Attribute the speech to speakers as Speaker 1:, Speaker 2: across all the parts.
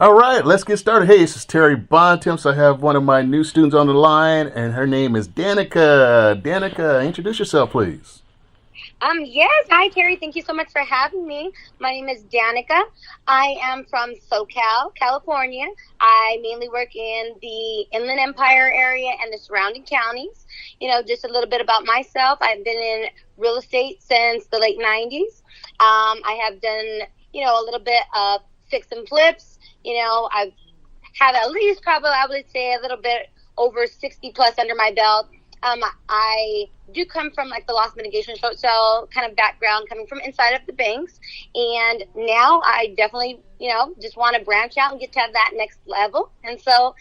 Speaker 1: All right, let's get started. Hey, this is Terry Bontemps. I have one of my new students on the line, and her name is Danica. Danica, introduce yourself, please.
Speaker 2: Yes. Hi, Terry. Thank you so much for having me. My name is Danica. I am from SoCal, California. I mainly work in the Inland Empire area and the surrounding counties. Just a little bit about myself. I've been in real estate since the late 90s. I have done, a little bit of fix and flips. I've had at least probably, I would say, a little bit over 60 plus under my belt. I do come from like the loss mitigation short sale kind of background, coming from inside of the banks. And now I definitely, just want to branch out and get to that next level. And so,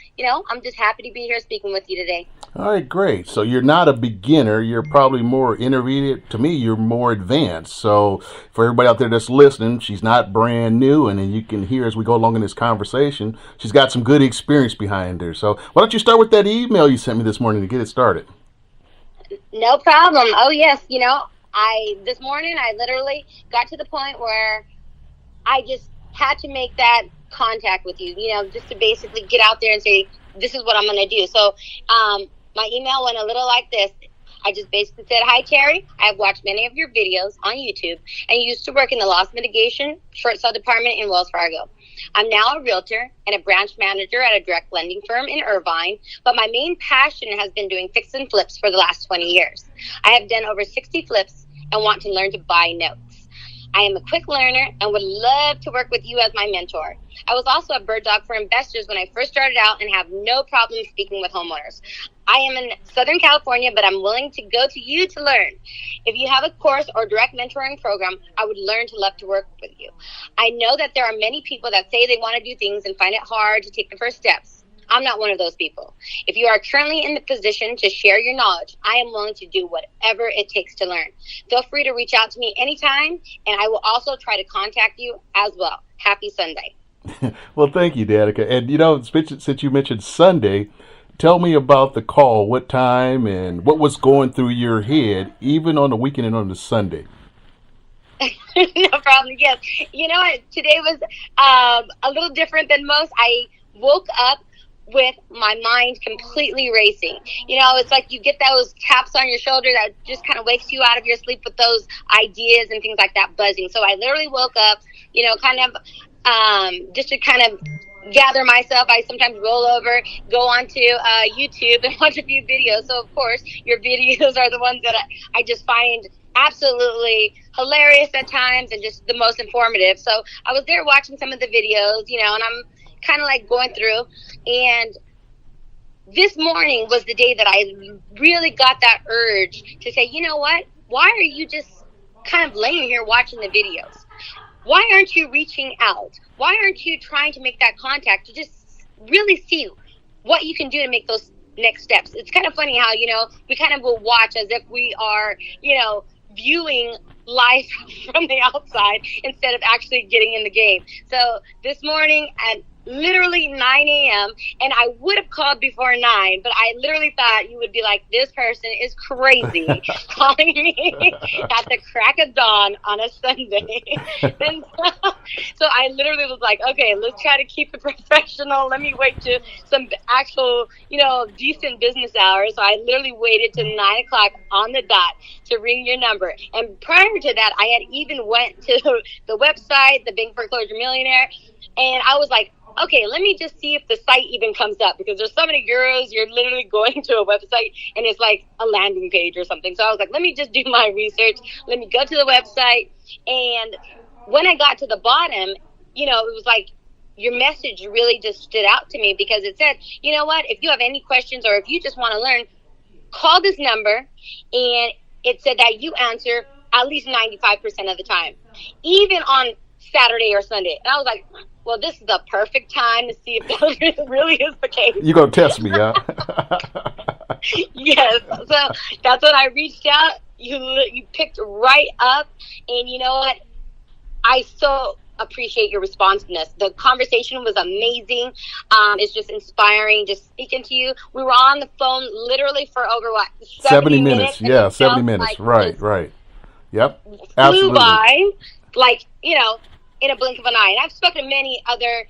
Speaker 2: I'm just happy to be here speaking with you today.
Speaker 1: All right, great. So you're not a beginner. You're probably more intermediate. To me, you're more advanced. So for everybody out there that's listening, she's not brand new. And then you can hear as we go along in this conversation, she's got some good experience behind her. So why don't you start with that email you sent me this morning to get it started?
Speaker 2: No problem. Oh, yes. This morning I literally got to the point where I just had to make that contact with you, just to basically get out there and say, this is what I'm going to do. So my email went a little like this. I just basically said, hi, Terry. I've watched many of your videos on YouTube and used to work in the loss mitigation short sale department in Wells Fargo. I'm now a realtor and a branch manager at a direct lending firm in Irvine, but my main passion has been doing fix and flips for the last 20 years. I have done over 60 flips and want to learn to buy notes. I am a quick learner and would love to work with you as my mentor. I was also a bird dog for investors when I first started out and have no problem speaking with homeowners. I am in Southern California, but I'm willing to go to you to learn. If you have a course or direct mentoring program, I would learn to love to work with you. I know that there are many people that say they want to do things and find it hard to take the first steps. I'm not one of those people. If you are currently in the position to share your knowledge, I am willing to do whatever it takes to learn. Feel free to reach out to me anytime, and I will also try to contact you as well. Happy Sunday.
Speaker 1: Well, thank you, Danica. And, since you mentioned Sunday, tell me about the call, what time and what was going through your head, even on the weekend and on the Sunday.
Speaker 2: No problem. Yes. Today was a little different than most. I woke up with my mind completely racing. It's like you get those taps on your shoulder that just kind of wakes you out of your sleep with those ideas and things like that buzzing. So I literally woke up, just to kind of gather myself. I sometimes roll over, go onto YouTube and watch a few videos. So of course your videos are the ones that I just find absolutely hilarious at times and just the most informative. So I was there watching some of the videos, and I'm kind of like going through. And this morning was the day that I really got that urge to say, you know what? Why are you just kind of laying here watching the videos? Why aren't you reaching out? Why aren't you trying to make that contact to just really see what you can do to make those next steps? It's kind of funny how, we kind of will watch as if we are, viewing life from the outside instead of actually getting in the game. So this morning at literally 9 a.m. and I would have called before 9, but I literally thought you would be like, this person is crazy calling me at the crack of dawn on a Sunday. And so I literally was like, okay, let's try to keep it professional. Let me wait to some actual, decent business hours. So I literally waited till 9 o'clock on the dot to ring your number. And prior to that, I had even went to the website, the Bank Foreclosure Millionaire, and I was like, okay, let me just see if the site even comes up, because there's so many gurus. You're literally going to a website and it's like a landing page or something. So I was like, let me just do my research. Let me go to the website. And when I got to the bottom, it was like your message really just stood out to me, because it said, you know what, if you have any questions or if you just want to learn, call this number. And it said that you answer at least 95% of the time, even on Saturday or Sunday. And I was like, well, this is the perfect time to see if that really is the case.
Speaker 1: You're going to test me, huh?
Speaker 2: Yes. So that's when I reached out. You picked right up. And you know what? I so appreciate your responsiveness. The conversation was amazing. It's just inspiring just speaking to you. We were on the phone literally for over,
Speaker 1: 70 minutes. Yeah, 70 minutes. Right. Yep.
Speaker 2: Absolutely. Flew by. in a blink of an eye. And I've spoken to many other,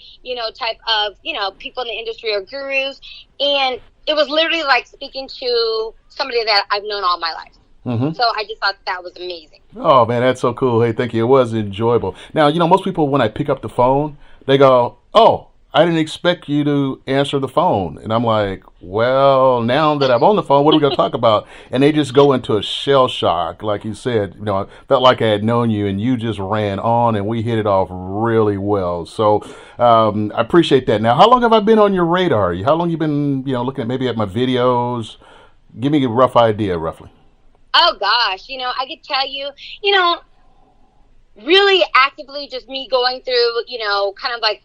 Speaker 2: type of, people in the industry or gurus. And it was literally like speaking to somebody that I've known all my life.
Speaker 1: Mm-hmm.
Speaker 2: So I just thought that was amazing.
Speaker 1: Oh, man, that's so cool. Hey, thank you. It was enjoyable. Now, most people, when I pick up the phone, they go, oh, I didn't expect you to answer the phone. And I'm like, well, now that I'm on the phone, what are we going to talk about? And they just go into a shell shock. Like you said, I felt like I had known you and you just ran on and we hit it off really well. So I appreciate that. Now, how long have I been on your radar? How long you been, looking at maybe at my videos? Give me a rough idea, roughly.
Speaker 2: Oh, gosh. I could tell you, really actively just me going through, kind of like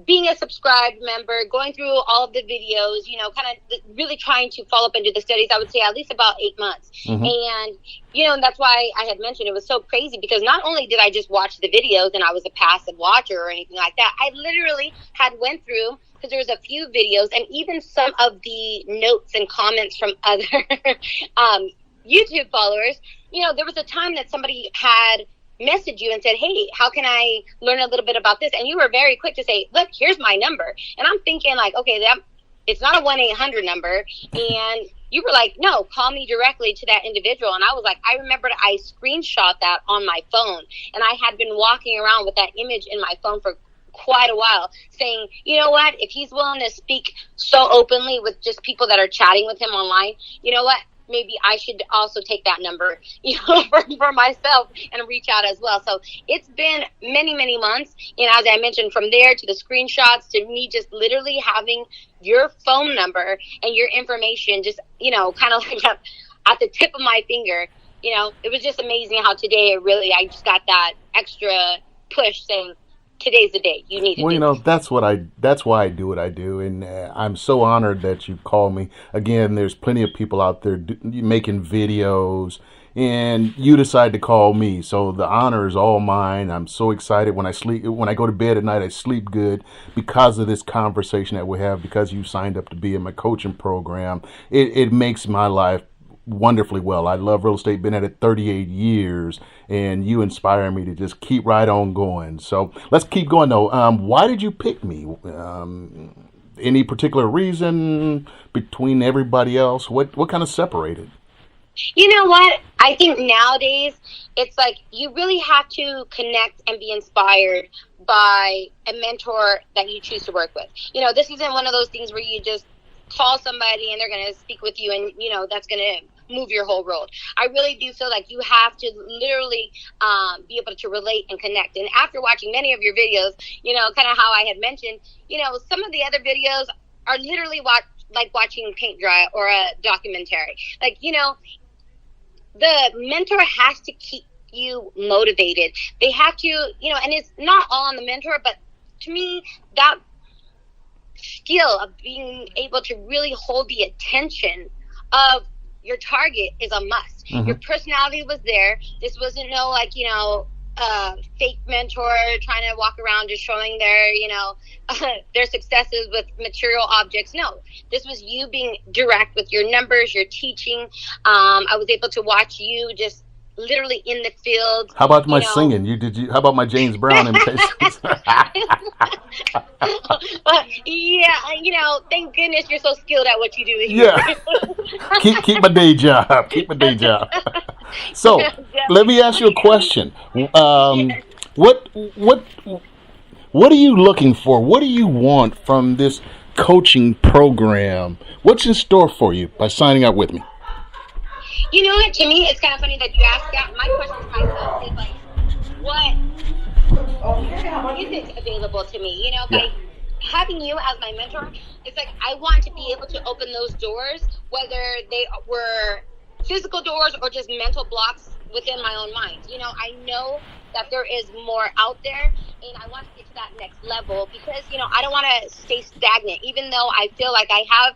Speaker 2: being a subscribed member, going through all of the videos, kind of really trying to follow up and do the studies, I would say at least about 8 months. Mm-hmm. And, that's why I had mentioned it was so crazy because not only did I just watch the videos and I was a passive watcher or anything like that, I literally had went through, because there was a few videos and even some of the notes and comments from other YouTube followers, there was a time that somebody had messaged you and said, hey, how can I learn a little bit about this? And you were very quick to say, look, here's my number. And I'm thinking like, okay, it's not a 1-800 number. And you were like, no, call me directly to that individual. And I was like, I remembered I screenshot that on my phone. And I had been walking around with that image in my phone for quite a while saying, you know what, if he's willing to speak so openly with just people that are chatting with him online, you know what? Maybe I should also take that number, for myself and reach out as well. So it's been many, many months. And as I mentioned, from there to the screenshots to me just literally having your phone number and your information just, kind of like at the tip of my finger, it was just amazing how today I just got that extra push saying, today's the day you need to do.
Speaker 1: That's why I do what I do, and I'm so honored that you called me. Again, there's plenty of people out there making videos, and you decide to call me, so the honor is all mine. I'm so excited when I go to bed at night. I sleep good because of this conversation that we have, because you signed up to be in my coaching program. It makes my life wonderfully well. I love real estate, been at it 38 years, and you inspire me to just keep right on going. So let's keep going though. Why did you pick me? Any particular reason between everybody else? What kind of separated?
Speaker 2: You know what? I think nowadays it's like you really have to connect and be inspired by a mentor that you choose to work with. This isn't one of those things where you just call somebody and they're going to speak with you and, that's going to move your whole world. I really do feel like you have to literally be able to relate and connect. And after watching many of your videos, kind of how I had mentioned, some of the other videos are literally like watching paint dry or a documentary. Like, the mentor has to keep you motivated. They have to, and it's not all on the mentor, but to me, that skill of being able to really hold the attention of your target is a must. Mm-hmm. Your personality was there. This wasn't no fake mentor trying to walk around just showing their their successes with material objects. No, this was you being direct with your numbers, your teaching. I was able to watch you just literally in the field.
Speaker 1: How about my singing? How about my James Brown imitations?
Speaker 2: Yeah, thank goodness you're so skilled at what you do.
Speaker 1: Yeah. keep my day job. Keep my day job. So, let me ask you a question. What are you looking for? What do you want from this coaching program? What's in store for you by signing up with me?
Speaker 2: You know what? To me, it's kind of funny that you asked that. My question to myself is like, what isn't available to me? By having you as my mentor, it's like I want to be able to open those doors, whether they were physical doors or just mental blocks within my own mind. I know that there is more out there, and I want to get to that next level because, I don't want to stay stagnant. Even though I feel like I have,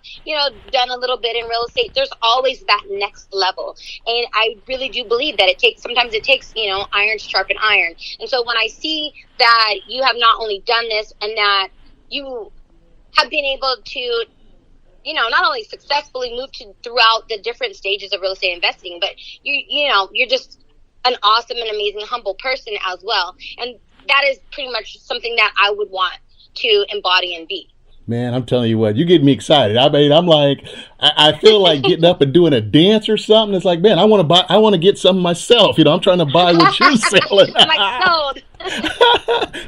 Speaker 2: done a little bit in real estate, there's always that next level. And I really do believe that sometimes it takes, iron to sharpen iron. And so when I see that you have not only done this and that you have been able to, not only successfully move throughout the different stages of real estate investing, but you're just an awesome and amazing, humble person as well. And that is pretty much something that I would want to embody and be.
Speaker 1: Man, I'm telling you what, you get me excited. I mean, I'm like, I feel like getting up and doing a dance or something. It's like, man, I want to get something myself. I'm trying to buy what you're selling.
Speaker 2: I'm like, sold.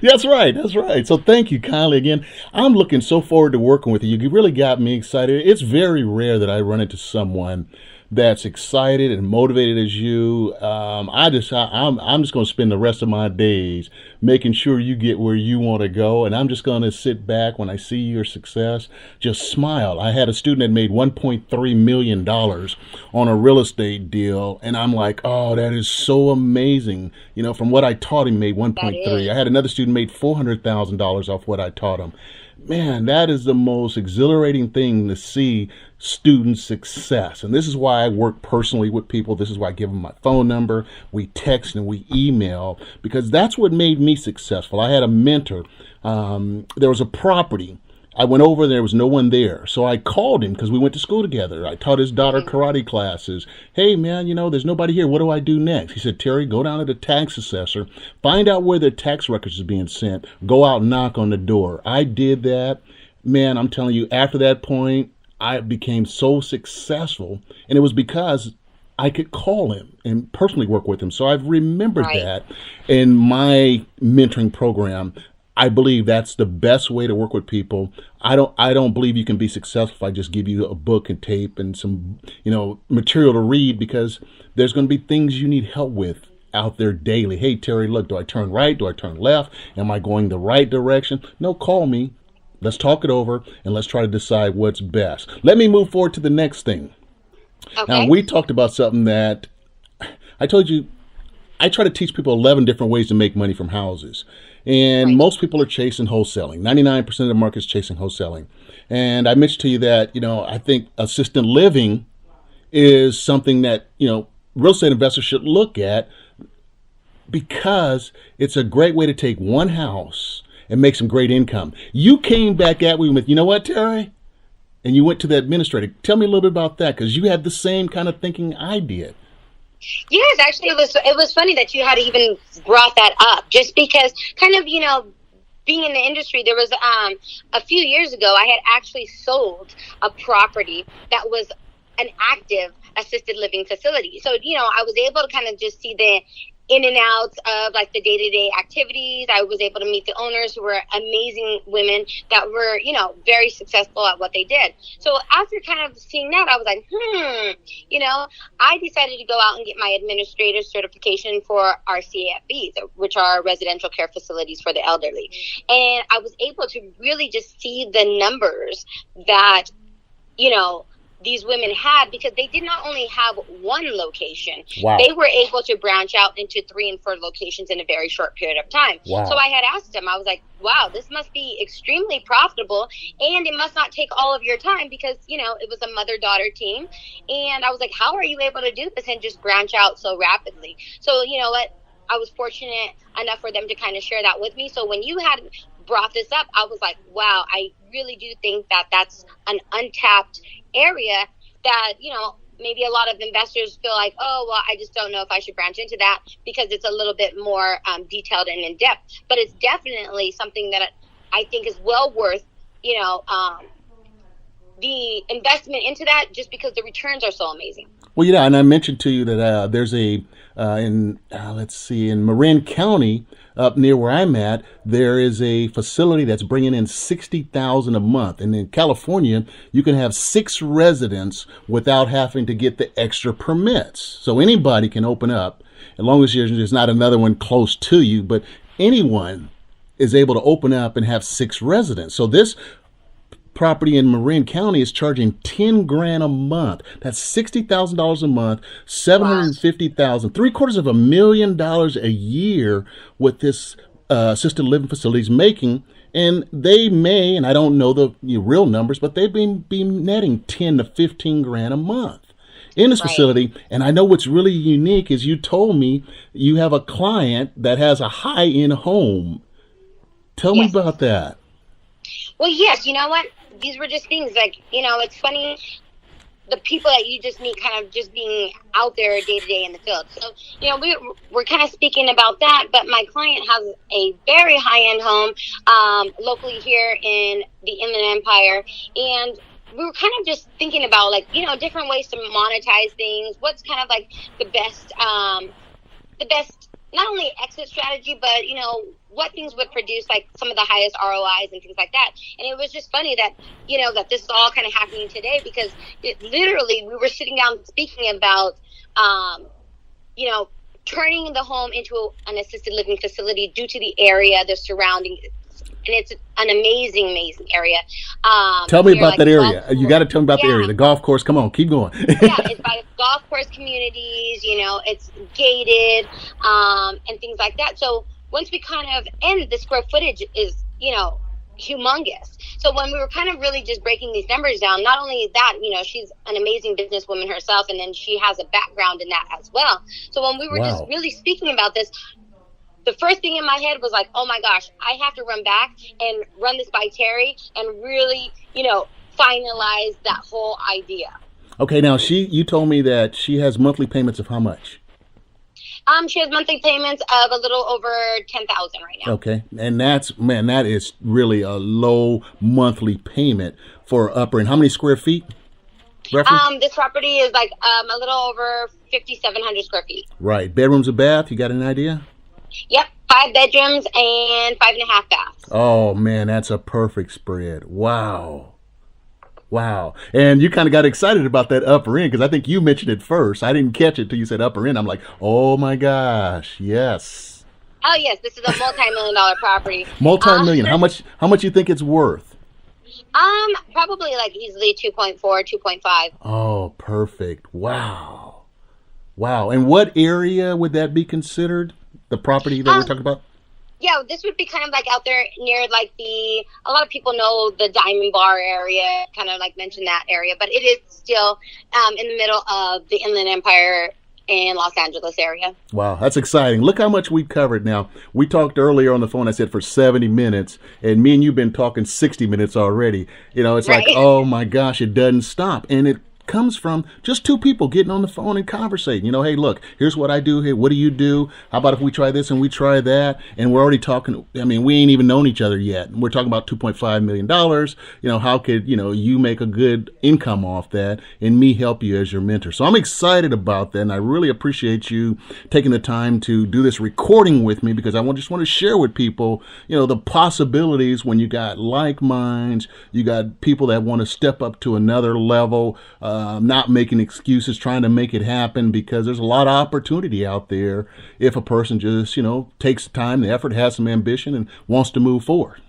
Speaker 1: That's right. That's right. So thank you kindly again. I'm looking so forward to working with you. You really got me excited. It's very rare that I run into someone that's excited and motivated as you. I'm just going to spend the rest of my days making sure you get where you want to go, and I'm just going to sit back when I see your success, just smile. I had a student that made $1.3 million on a real estate deal, and I'm like, oh, that is so amazing. From what I taught him, made 1.3. I had another student made $400,000 off what I taught him. Man, that is the most exhilarating thing to see student success. And this is why I work personally with people. This is why I give them my phone number. We text and we email, because that's what made me successful. I had a mentor. There was a property. I went over, there was no one there. So I called him because we went to school together. I taught his daughter karate classes. Hey, man, there's nobody here. What do I do next? He said, Terry, go down to the tax assessor, find out where their tax records are being sent, go out and knock on the door. I did that. Man, I'm telling you, after that point, I became so successful. And it was because I could call him and personally work with him. So I've remembered that in my mentoring program. I believe that's the best way to work with people. I don't believe you can be successful if I just give you a book and tape and some, material to read, because there's going to be things you need help with out there daily. Hey, Terry, look, do I turn right? Do I turn left? Am I going the right direction? No, call me. Let's talk it over and let's try to decide what's best. Let me move forward to the next thing. Okay. Now, we talked about something that I told you, I try to teach people 11 different ways to make money from houses. And most people are chasing wholesaling. 99% of the market is chasing wholesaling. And I mentioned to you that, I think assisted living is something that, real estate investors should look at, because it's a great way to take one house and make some great income. You came back at me with, you know what, Terry? And you went to the administrator. Tell me a little bit about that, because you had the same kind of thinking I did.
Speaker 2: Yes, actually, it was funny that you had even brought that up, just because kind of, being in the industry, there was a few years ago, I had actually sold a property that was an active assisted living facility. So, I was able to kind of just see the in and outs of like the day-to-day activities. I was able to meet the owners, who were amazing women that were, very successful at what they did. So after kind of seeing that, I was like, I decided to go out and get my administrator certification for our CFBs, which are residential care facilities for the elderly. And I was able to really just see the numbers that, these women had, because they did not only have one location. Wow. They were able to branch out into 3 and 4 locations in a very short period of time. Wow. So I had asked them, I was like, wow, this must be extremely profitable, and it must not take all of your time, because, it was a mother-daughter team. And I was like, how are you able to do this and just branch out so rapidly? So, what? I was fortunate enough for them to kind of share that with me. So when you had brought this up, I was like, wow, I really do think that that's an untapped area that, maybe a lot of investors feel like, oh, well, I just don't know if I should branch into that, because it's a little bit more detailed and in depth. But it's definitely something that I think is well worth, the investment into that, just because the returns are so amazing.
Speaker 1: Well, yeah, and I mentioned to you that there's in Marin County, up near where I'm at, there is a facility that's bringing in $60,000 a month. And in California, you can have 6 residents without having to get the extra permits. So anybody can open up, as long as there's not another one close to you, but anyone is able to open up and have 6 residents. So this property in Marin County is charging $10,000 a month. That's $60,000 a month, $750,000, $750,000 a year with this assisted living facilities making. And they may, and I don't know the real numbers, but they've been netting $10,000 to $15,000 a month in this facility. And I know what's really unique is you told me you have a client that has a high-end home. Tell me about that.
Speaker 2: Well, yes, you know what? These were just things like, it's funny. the people that you just meet kind of just being out there day to day in the field. So, we're kind of speaking about that, but my client has a very high-end home locally here in the Inland Empire, and we were kind of just thinking about, like, different ways to monetize things. What's kind of like the best not only exit strategy, but, what things would produce like some of the highest ROIs and things like that. And it was just funny that, that this is all kind of happening today, because literally we were sitting down speaking about, turning the home into an assisted living facility due to the area, the surrounding. And it's an amazing area.
Speaker 1: Tell me about that area. You got to tell me about the area. The golf course. Come on, keep going.
Speaker 2: It's by golf course communities. It's gated and things like that. So once we and the square footage is, humongous. So when we were kind of really just breaking these numbers down, not only that, she's an amazing businesswoman herself, and then she has a background in that as well. So when we were just really speaking about this, the first thing in my head was like, oh my gosh, I have to run back and run this by Terry and really, finalize that whole idea.
Speaker 1: Okay, now you told me that she has monthly payments of how much?
Speaker 2: She has monthly payments of a little over $10,000 right now.
Speaker 1: Okay, and that is really a low monthly payment for upper. And how many square feet? Roughly?
Speaker 2: This property is like a little over 5,700 square feet.
Speaker 1: Right. Bedrooms, a bath. You got an idea?
Speaker 2: Yep, 5 bedrooms and 5.5 baths.
Speaker 1: Oh man, that's a perfect spread. Wow. And you kind of got excited about that upper end, because I think you mentioned it first. I didn't catch it till you said upper end. I'm like, oh my gosh, yes.
Speaker 2: Oh yes, this is a multi-million-dollar property.
Speaker 1: Multi-million. How much you think it's worth?
Speaker 2: Probably like easily 2.4, 2.5.
Speaker 1: Oh, perfect. Wow. And what area would that be considered? The property that we're talking about?
Speaker 2: Yeah, this would be kind of like out there near like a lot of people know the Diamond Bar area, kind of like mention that area, but it is still in the middle of the Inland Empire and Los Angeles area.
Speaker 1: Wow, that's exciting. Look how much we've covered now. We talked earlier on the phone, I said for 70 minutes, and me and you've been talking 60 minutes already. It's right. Like, oh my gosh, it doesn't stop. And it comes from just two people getting on the phone and conversating. Hey, look, here's what I do here. What do you do? How about if we try this and we try that? And we're already talking. I mean, we ain't even known each other yet. We're talking about $2.5 million. How could, you make a good income off that and me help you as your mentor? So I'm excited about that. And I really appreciate you taking the time to do this recording with me, because I just want to share with people, the possibilities when you got like minds, you got people that want to step up to another level, not making excuses, trying to make it happen, because there's a lot of opportunity out there if a person just, takes the time, the effort, has some ambition, and wants to move forward.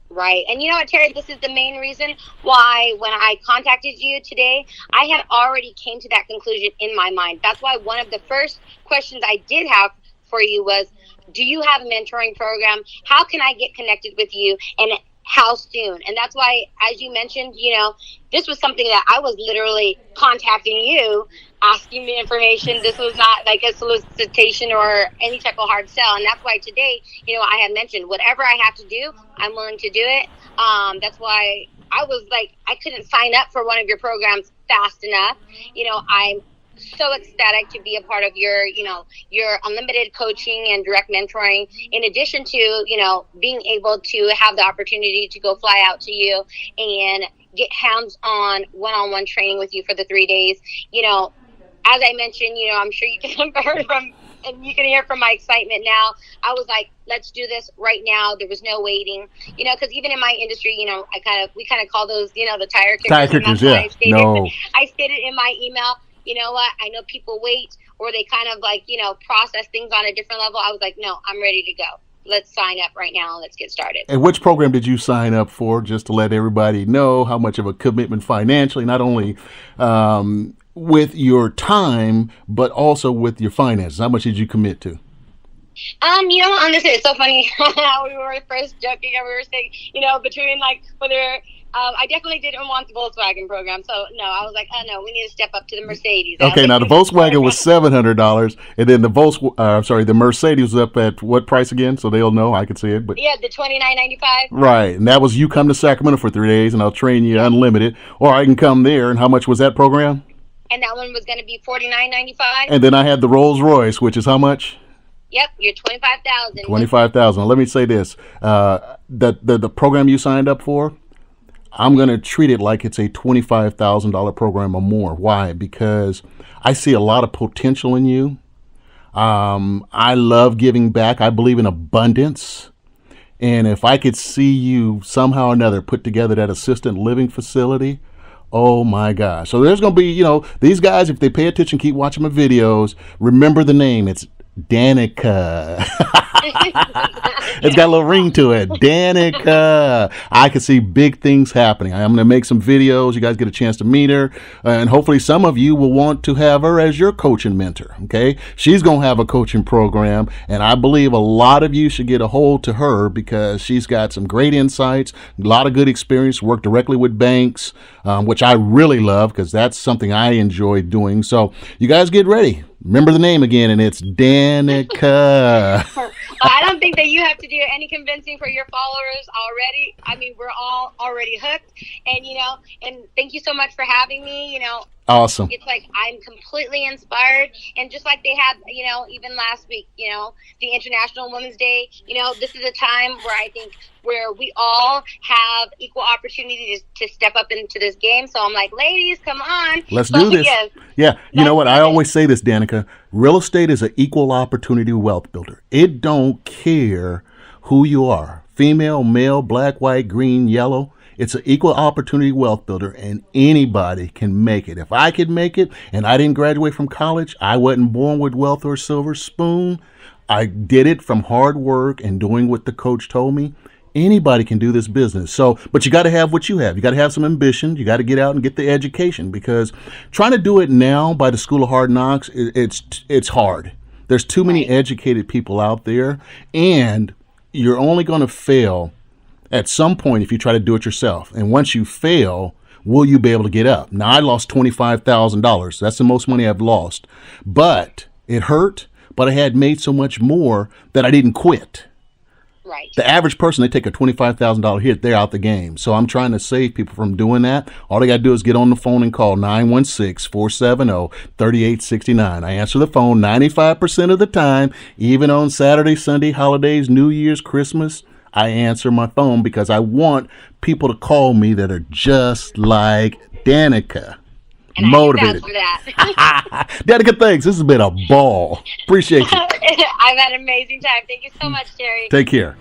Speaker 2: Right. And you know what, Terry, this is the main reason why when I contacted you today, I had already came to that conclusion in my mind. That's why one of the first questions I did have for you was, do you have a mentoring program? How can I get connected with you? And how soon? And that's why, as you mentioned, this was something that I was literally contacting you, asking me information. This was not like a solicitation or any type of hard sell. And that's why today, I had mentioned whatever I have to do, I'm willing to do it. That's why I was like, I couldn't sign up for one of your programs fast enough. I'm so ecstatic to be a part of your unlimited coaching and direct mentoring, in addition to, being able to have the opportunity to go fly out to you and get hands-on one-on-one training with you for the 3 days. As I mentioned, I'm sure you can heard from, and you can hear from my excitement now. I was like, let's do this right now. There was no waiting, because even in my industry, we kind of call those, the tire kickers.
Speaker 1: Tire kickers, yeah.
Speaker 2: I stated in my email, you know what, I know people wait, or they kind of like, process things on a different level. I was like, no, I'm ready to go. Let's sign up right now and let's get started.
Speaker 1: And which program did you sign up for, just to let everybody know how much of a commitment financially, not only with your time, but also with your finances? How much did you commit to?
Speaker 2: Honestly, it's so funny how we were first joking and we were saying, between like whether I definitely didn't want the Volkswagen program. So no, I was like, oh no, we need to step up to the Mercedes.
Speaker 1: Okay, now the Volkswagen was $700, and then the Mercedes was up at what price again? So they'll know. I can see it, but
Speaker 2: yeah, the $29.95.
Speaker 1: Right, and that was you come to Sacramento for 3 days, and I'll train you unlimited, or I can come there. And how much was that program?
Speaker 2: and that one was going to be $49.95.
Speaker 1: And then I had the Rolls Royce, which is how much?
Speaker 2: Yep, you're $25,000.
Speaker 1: 25,000. Let me say this: the program you signed up for, I'm going to treat it like it's a $25,000 program or more. Why? Because I see a lot of potential in you. I love giving back. I believe in abundance. And if I could see you somehow or another put together that assisted living facility, oh my gosh. So there's going to be, these guys, if they pay attention, keep watching my videos, remember the name. It's Danica. It's got a little ring to it. Danica. I can see big things happening. I'm going to make some videos. You guys get a chance to meet her. And hopefully some of you will want to have her as your coach and mentor. Okay. She's going to have a coaching program. And I believe a lot of you should get a hold to her because she's got some great insights, a lot of good experience, work directly with banks, which I really love because that's something I enjoy doing. So you guys get ready. Remember the name again, and it's Danica.
Speaker 2: Well, I don't think that you have to do any convincing for your followers already. I mean, we're all already hooked. And, and thank you so much for having me.
Speaker 1: Awesome.
Speaker 2: It's like I'm completely inspired. And just like they had, even last week, the International Women's Day, this is a time where I think where we all have equal opportunities to step up into this game. So I'm like, ladies, come on.
Speaker 1: Let's do this.
Speaker 2: Yes.
Speaker 1: Yeah. You know what? I always say this, Danica. Real estate is an equal opportunity wealth builder. It don't care who you are. Female, male, black, white, green, yellow. It's an equal opportunity wealth builder, and anybody can make it. If I could make it and I didn't graduate from college, I wasn't born with wealth or silver spoon. I did it from hard work and doing what the coach told me. Anybody can do this business. So, but you got to have what you have. You got to have some ambition. You got to get out and get the education because trying to do it now by the School of Hard Knocks, it's hard. There's too many educated people out there, and you're only going to fail at some point if you try to do it yourself. And once you fail, will you be able to get up? Now, I lost $25,000. That's the most money I've lost. But it hurt, but I had made so much more that I didn't quit.
Speaker 2: Right.
Speaker 1: The average person, they take a $25,000 hit, they're out the game. So I'm trying to save people from doing that. All they got to do is get on the phone and call 916-470-3869. I answer the phone 95% of the time, even on Saturday, Sunday, holidays, New Year's, Christmas. I answer my phone because I want people to call me that are just like Danica.
Speaker 2: And
Speaker 1: motivated.
Speaker 2: I for that.
Speaker 1: Danica, thanks. This has been a ball. Appreciate you.
Speaker 2: I've had an amazing time. Thank you so much, Terry.
Speaker 1: Take care.